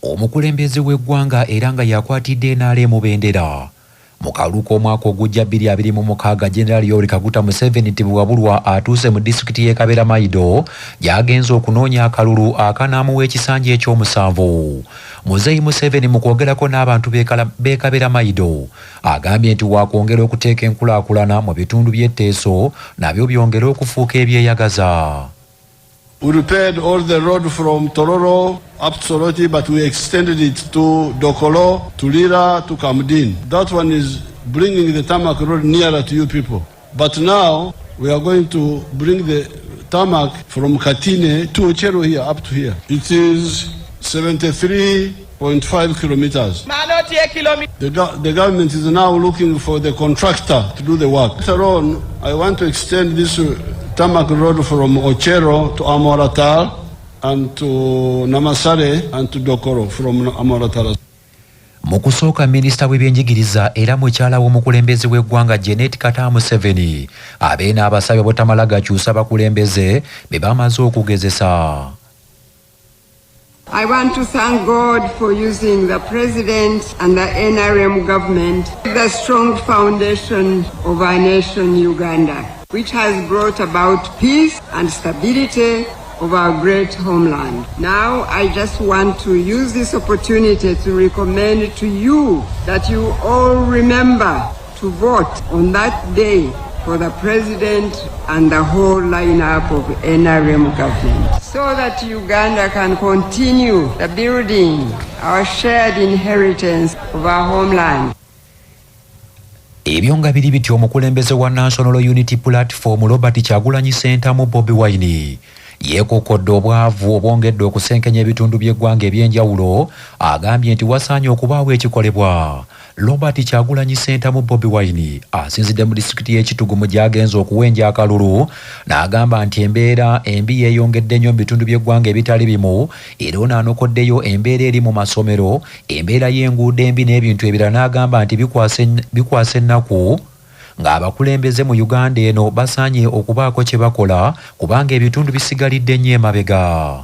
Omukulembeze w'eggwanga era nga yakwatidde NRM bendera mu kaluuko omwaka ogujja 2026 General Yoweri Kaguta Museveni nti bwabulwa atuuse mu disitulikiti y'e Kabera Maido gy'agenza okunoonya akalulu akanaamuwa ekisanja eky'omusanvu. Muzeeyi Museveni mu kwogerako n'abantu b'e Kabera Maido agambye nti waakwongera okuteeka enkulaakulana mu bitundu by'etteeso nabyo byongera okufuuka ebyeyagaza. We repaired all the road from Tororo up to Soroti, but we extended it to Dokolo, to Lira, to Kamdin. That one is bringing the tarmac road nearer to you people. But now we are going to bring the tarmac from Katine to Ochero here, up to here. It is 73.5 kilometers. The government is now looking for the contractor to do the work. Later on, I want to extend this tarmac road from Ochero to Amoratal and to Namasare and to Dokoro from Amoratal. Mu kusooka minisita w'ebyenjigiriza era mukyala w'omukulembeze w'eggwanga Janet Kata Museveni abeena abasabye botamala gakyusa bakulembeze be bamaze okugezesa. I want to thank God for using the President and the NRM government, the strong foundation of our nation, Uganda, which has brought about peace and stability of our great homeland. Now, I just want to use this opportunity to recommend to you that you all remember to vote on that day for the President and the whole lineup of NRM government, so that Uganda can continue the building our shared inheritance of our homeland. Ebyo nga biri bityo omukulembeze wa National Unity Platform Robert Kyagulanyi Ssentamu Bobi Wine yeekokodde obwavu obwongedde okusenkenya ebitundu by'eggwanga eby'enjawulo agambye nti wasaanye okubaawo ekikolebwa. Robert Kyagulanyi Ssentamu Bobi Wine asinzidde mu disitulikiti y'Ekitugumu gy'agenza okuwenja akalulu n'agamba nti embeera embi yeeyongedde nnyo mu bitundu by'eggwanga ebitali bimu era n'anokoddeyo embeera eri mu masomero, embeera y'enguudo embi n'ebintu ebirala n'agamba nti bikwasa ennaku ng'abakulembeze mu Uganda eno basaanye okubaako kye bakola kubanga ebitundu bisigalidde nnyo emabega.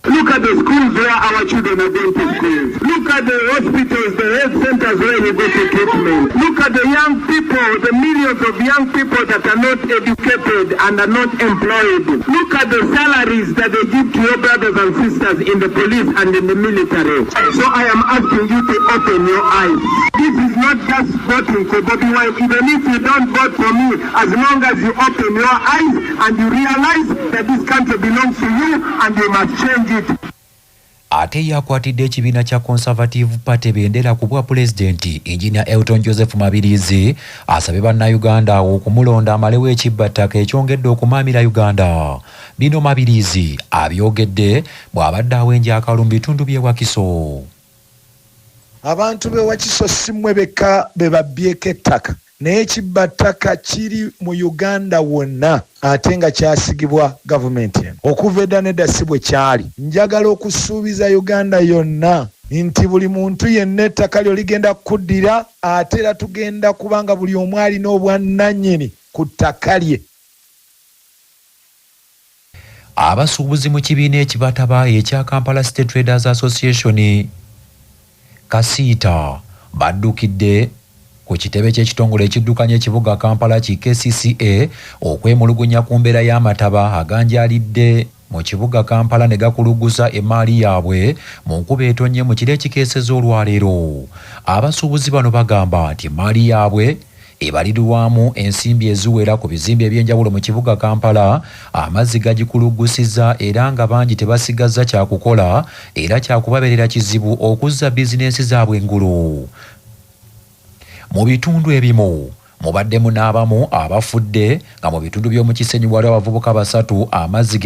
Look at the schools where our children are going to school. Look at the hospitals, the health centers where you go to treatment. Look at the young people, the millions of young people that are not educated and are not employed. Look at the salaries that they give to your brothers and sisters in the police and in the military. So I am asking you to open your eyes. This is not just voting for Bobi Wine. Even if you don't vote for me, as long as you open your eyes and you realize that this country belongs to you and you must change it. Ate yakwatidde ekibiina kya Conservative Party bendera ku bwa Pulezidenti Engineer Elton Joseph Mabirizi asabye bannayuganda okumulonda amalewo ekibbattaka ekyongedde okumaamira Uganda. Bino Mabirizi abyogedde bw'abadde awenja akalulu mu bitundu by'e Wakiso. Abantu b'e Wakiso si mmwe bekka be babbyeko ettaka naye ekibbattaka kiri mu Uganda wonna ate nga kyasigibwa gavumenti eno okuva edda nedda si bwe kyali. Njagala okusuubiza Uganda yonna nti buli muntu yenna ettaka lyo ligenda kuddira ate era tugenda kubanga buli omu alina obwannannyini ku ttaka lye. Abasuubuzi mu kibiina ekibataba ekya Kampala State Traders Association Kasiita baddukidde ku kitebe ky'ekitongole ekiddukanya ekibuga Kampala ki KCCA okwemulugunya ku mbeera y'amataba aganjalidde mu kibuga Kampala ne gakuluguza emaali yaabwe mu nkuba etonnye mu kiro ekikeeseza olwaleero. Abasuubuzi bano bagamba nti emaali yaabwe ebalirirwamu ensimbi eziwera ku bizimbe eby'enjawulo mu kibuga Kampala, amazzi gagikulugusizza era nga bangi tebasigazza kyakukola era kyakubabeerera kizibu okuzza bizinensi zaabwe engulu. Mu bitundu ebimu mubaddemu n'abamu abafudde nga mu bitundu by'omu Kisenyi waliwo abavubuka basatu amazzi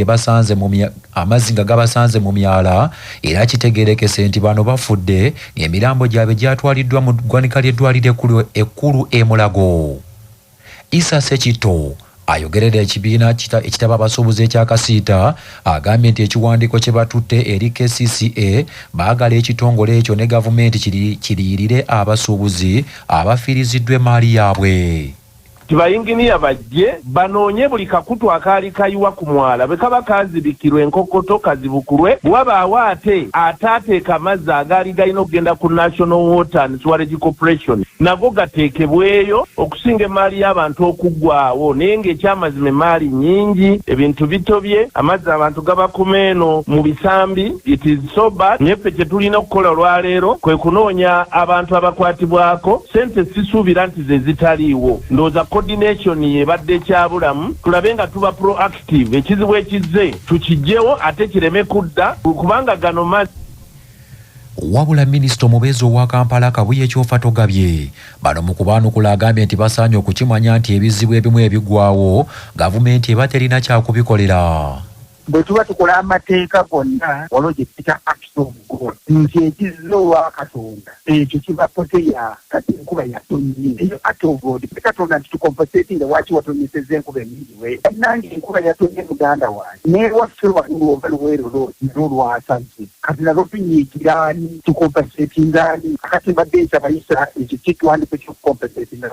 nga gabasanze mu myala era kitegeerekese nti bano bafudde ng'emirambo gyabwe gyatwaliddwa mu ggwanika ly'eddwaliro ekkulu e Mulago. Issa Sekito ayogerera ekibiina ekitaba abasuubuzi ekya Kasiita agambye nti ekiwandiiko kye batutte eri KCCA baagala ekitongole ekyo ne gavumenti kiriyirire abasuubuzi abafiiriziddwa emaali yaabwe. tibayinginiya bajje banoonye buli kakutu akaali kayiwa ku mwala bwe kaba kaazibikirwa enkokoto kazibukulwe wabaawo ate ataateeka amazzi agaali galina okugenda ku National Water and Sewerage Corporation nago gateekebweyo okusinga emaali y'abantu okuggwaawo naye ng'ekyamazima emaali nnyingi ebintu bitobye amazzi abantu gabakuma eno mu bisambi it is so bad nyeffe kye tulina okukola olwaleero kwe kunoonya abantu abakwatibwako sente sisuubira nti ze zitaliiwo ndowooza coordination yebadde ekyabulamu tulabe nga tuba proactive ekizibu ekizze tukijjewo ate kireme kudda kubanga gano mazzi. Wabula minisita omubeezi owa Kampala Kabuye Kyofa Togabye bano mu kubaanukula agambye nti basaanye okukimanya nti ebizibu ebimu ebiggwaawo gavumenti eba terina kyakubikolera. Bwe tuba tukola amateeka gonna waliwo gye tuyita act of God nti ekizza olwa Katonda ekyo kiba poteya kati enkuba yatonnye eyo act of God Katonda nti tukomposetinga lwaki watonnyesezza enkuba emingiwe nange enkuba yatonnye muganda wange naye waffe waliwo oba luweero nalwo lwasazze kati nalwo tunyiigiraani tukomposetingaani akati mbadde ekyabayisa ekyo kitwandiko kyokukomposetinga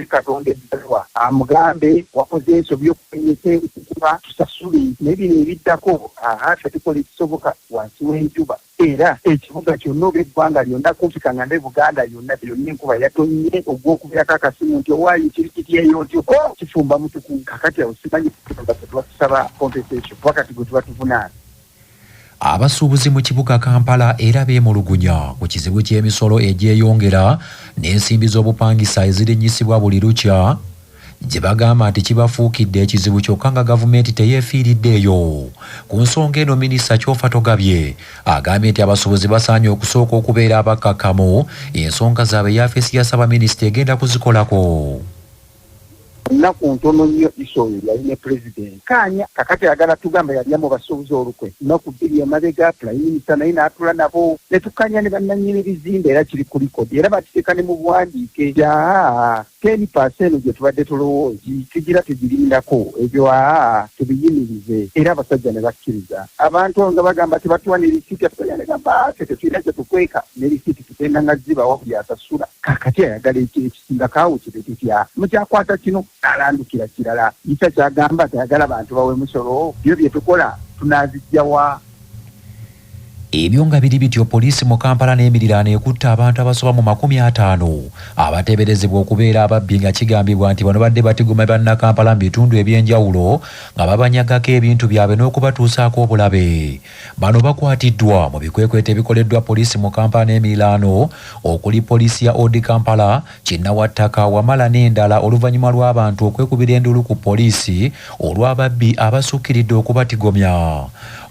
Katonda eddalwa amugambe wakoze ensobi y'okupenyesa enkuba tusasule naye bino ebiddako ffe tukola ekisoboka wansi w'enjuba era ekibuga kyonna oba eggwanga lyonna kumfikanga nde Buganda yonna enkuba yatonnye ogw'okubirako akasimu nti owaayi kiri kityeyo ntyo kifumba mutuku kakati awo simanyi tuba tusaba compensation wakati gwe tuba tuvunaana. Abasuubuzi mu kibuga Kampala era beemulugunya ku kizibu ky'emisolo egyeyongera n'ensimbi z'obupangisa ezirinnyisibwa buli lukya gye bagamba nti kibafuukidde ekizibu kyokka nga gavumenti teyeefiiriddeeyo. Ku nsonga eno minisita Kyofa Togabye agambye nti abasuubuzi basaanye okusooka okubeera abakkakkamu ensonga zaabwe yafeesi ya Ssaabaminisita egenda kuzikolako. Ennaku ntono nnyo isoyo yali ne pulezidenti kaanya kakati ayagala tugamba yalya mu basuubuzi olukwe ennaku bbiri emabega prime minister naye n'atula nabo ne tukkaanya ne bannannyini bizimbe era kiri ku likodi era bakiteeka ne mu buwandiike 10% gye tubadde tulowooza tugira tugirindako ebyo tubiyimirize era abasajja ne bakkiriza abantu nga bagamba tebatuwa ne lisiiti atulya ne gamba tetulina kye tukweka ne lisiiti tugenda nga zibawa buli asasula kakati ayagala ekisinga kaawo kiri tutya mukyakwata kino alandukira kirala yita kyagamba tayagala abantu bawe musolo byo bye tukola tunaazijjawa. Ebyo nga biri bityo poliisi mu Kampala n'emiriraano ekutta abantu abasoba mu 50 abateeberezebwa okubeera ababbi nga kigambibwa nti bano badde batigoma bannakampala mu bitundu eby'enjawulo nga babanyagako ebintu byabwe n'okubatuusaako obulabe. Bano bakwatiddwa mu bikwekweto ebikoleddwa poliisi mu Kampala n'emiriraano okuli poliisi ya Odi Kampala, Kinnawattaka, Wamala n'endala oluvannyuma lw'abantu okwekubira endulu ku poliisi olw'ababbi abasukkiridde okubatigomya.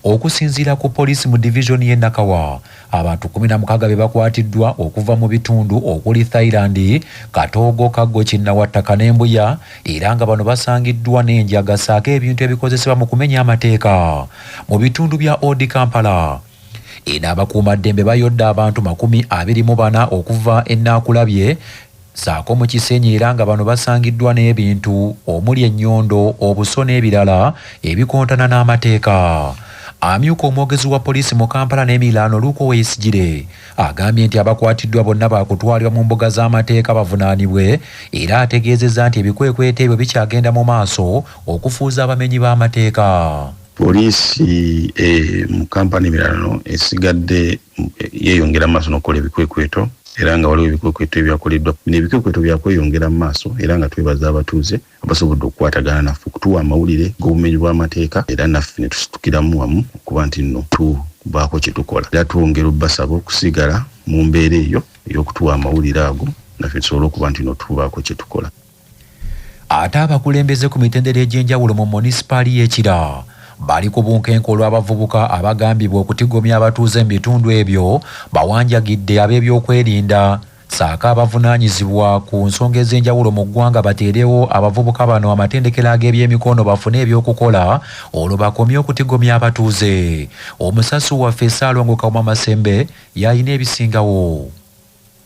Okusinziira ku poliisi mu division y'e Nakawa, abantu 16 be bakwatiddwa okuva mu bitundu okuli Thailand, Katoogo, Kaggo, Kinnawattaka n'Embuya era nga bano basangiddwa n'enjaga saako ebintu ebikozesebwa mu kumenya amateeka. Mu bitundu bya Odi Kampala eno abakuumaddembe bayodde abantu 24 okuva Ennakulabye saako mu Kisenyi era nga bano basangiddwa n'ebintu omuli ennyondo, obuso n'ebirala ebikontana n'amateeka. Amyuka omwogezi wa poliisi mu Kampala n'emiriraano Luko Weesigire agambye nti abakwatiddwa bonna baakutwalibwa mu mbuga z'amateeka bavunaanibwe era ategeezezza nti ebikwekweto ebyo bikyagenda mu maaso okufuuza abamenyi b'amateeka. Poliisi mu Kampala n'emiriraano esigadde yeeyongera mu maaso n'okukola ebikwekweto era nga waliwo ebikwekweto ebyakoleddwa n'ebikwekweto byakweyongera mu maaso era nga twebaza abatuuze abasobodde okukwatagana naffe okutuwa amawulire g'obumenyi bw'amateeka era naffe ne tusitukiramu wamu okuba nti nno tubaako kye tukola era twongera obbasaba okusigala mu mbeera eyo ey'okutuwa amawulire ago naffe tusobole okuba nti nno tubaako kye tukola. Ate abakulembeze ku mitendera egy'enjawulo mu munisipaali y'Ekira bali ku bunkenke olw'abavubuka abagambibwa okutigomya abatuuze mu bitundu ebyo bawanjagidde ab'ebyokwerinda saaka abavunaanyizibwa ku nsonga ez'enjawulo mu ggwanga bateerewo abavubuka bano amatendekero ag'ebyemikono bafune ebyokukola olwo bakomye okutigomya abatuuze. Omusasu waffe Ssaalongo Kawuma Masembe yalina ebisingawo.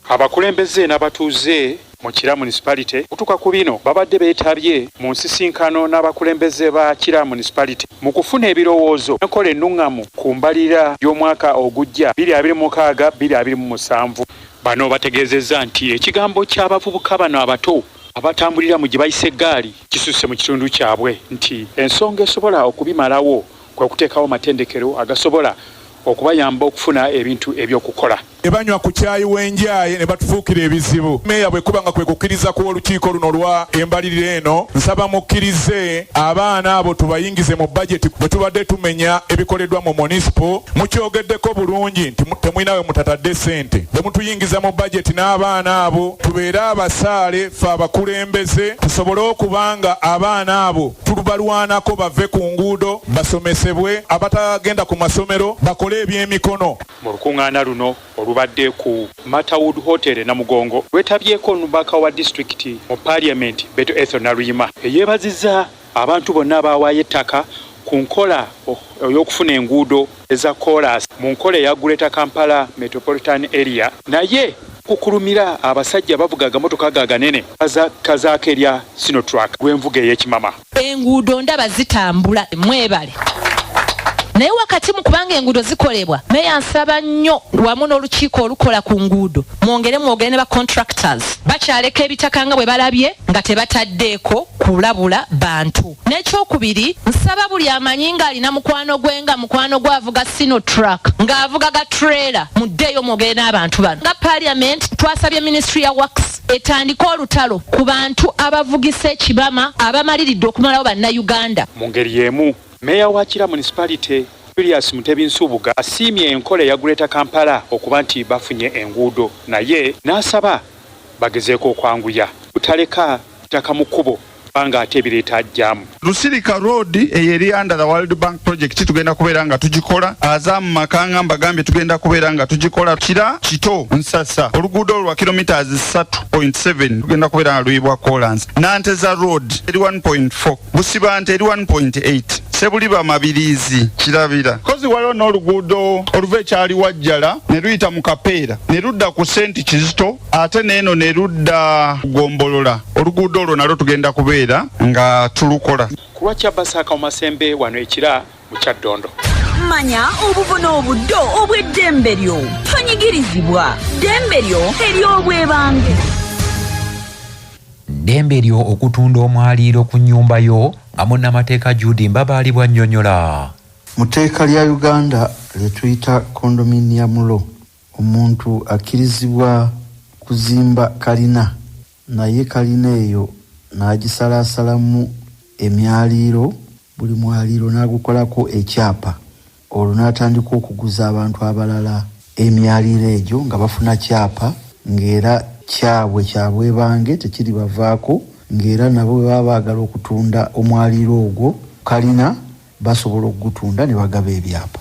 Abakulembeze n'abatuuze mu Kira Municipality kutuka ku bino babadde beetabye mu nsisinkano n'abakulembeze ba Kira Municipality mu kufuna ebirowoozo n'enkola ennungamu ku mbalira y'omwaka ogujja 2026-2027. Bano bategeezezza nti ekigambo ky'abavubuka bano abato abatambulira mu gye bayise eggaali kisusse mu kitundu kyabwe nti ensonga esobola okubimalawo kwe kuteekawo matendekero agasobola okubayamba okufuna ebintu ebyokukola. Ebanywa ku kyayi w'enjaye ne batufuukira ebizibu. Meeya bwe kuba nga kwe kukkiriza ku olukiiko luno lwa embalirira eno, nsaba mukkirize abaana abo tubayingize mu budget bwe tubadde tumenya ebikoleddwa mu municipal. Mukyogeddeko bulungi nti temwinawe mutatadde ssente. Bwe mutuyingiza mu budget n'abaana abo tubeere abasaale ffe abakulembeze tusobole okubanga abaana abo tulubalwanako bave ku nguudo basomesebwe, abatagenda ku masomero bakole ebyemikono. Mu lukuŋŋaana luno olubadde ku Matterwood Hotel Namugongo lwetabyeko omubaka wa district mu parliament Beto Ethel Naruyima eyeebazizza abantu bonna abawaayo ettaka ku nkola ey'okufuna enguudo eza Chorus mu nkola eya Greater Kampala Metropolitan Area, naye kukulumira abasajja bavuga gamotoka gaganene kazaako erya Sinotruck lw'envuga ey'ekimama. Enguudo ndaba zitambula mwebale. Naye wakati mu kubanga enguudo zikolebwa, meya nsaba nnyo wamu n'olukiiko olukola ku nguudo mwongere ne ba contractors bakyaleka ebitaka nga bwe balabye nga tebataddeeko kulabula bantu. N'ekyokubiri, nsaba buli amanyi ng'alina mukwano gwe nga mukwano gwavuga Sinotruck ng'avuga ga trailer muddeeyo mwogere n'abantu bano. Nga parliament twasabye ministry ya works etandika olutalo ku bantu abavugisa ekibama abamaliridde okumalawo bannayuganda. Mu ngeri y'emu Meya wa Kira Municipality Julius Mutebi Nsubuga asiimye enkola ya Greater Kampala okuba nti bafunye enguudo, naye n'asaba bagezeeko okwanguya butaleka ttaka mu kkubo banga ate ebireeta ajjamu. Lusirika Road eyeri under the World Bank project tugenda kubeera nga tugikola. Azamu Makanga mbagambye tugenda kubeera nga tugikola. Kira Kito Nsasa oluguudo lwa kilometers 3.7 tugenda kubeera nga luyibwa Collins. Nanteza Road eri 1.4 Busibante eri 1.8 Sebuliba Mabirizi kirabira kozi waliwo n'oluguudo oluva ekyali Wajjala ne luyita mu Kapeera ne ludda ku St Kizito ate n'eno ne ludda Gombolola. Oluguudo olwo nalwo tugenda kubeera nga tulukola. Kulwa Kyabasaka Omasembe wano Ekira mu Kyaddondo. Manya obubona obuddo obw'eddembe lyo tonyigirizibwa. Ddembe lyo ery'obwebange. Ddembe lyo okutunda omwaliiro ku nnyumba yo nga munnamateeka Judy Mbabaali bw'annyonnyola. Mu tteeka lya Uganda lye tuyita condominium law, omuntu akkirizibwa kuzimba kalina naye kalina eyo n'agisalaasalamu emyaliiro, buli mwaliiro n'agukolako ekyapa, olwo n'atandika okuguza abantu abalala emyaliiro egyo nga bafuna kyapa ng'era kyabwe kyabwebange tekiri bavaako, ng'era nabo bwe baba baagala okutunda omwaliiro ogwo kalina basobola okugutunda ne bagaba ebyapa.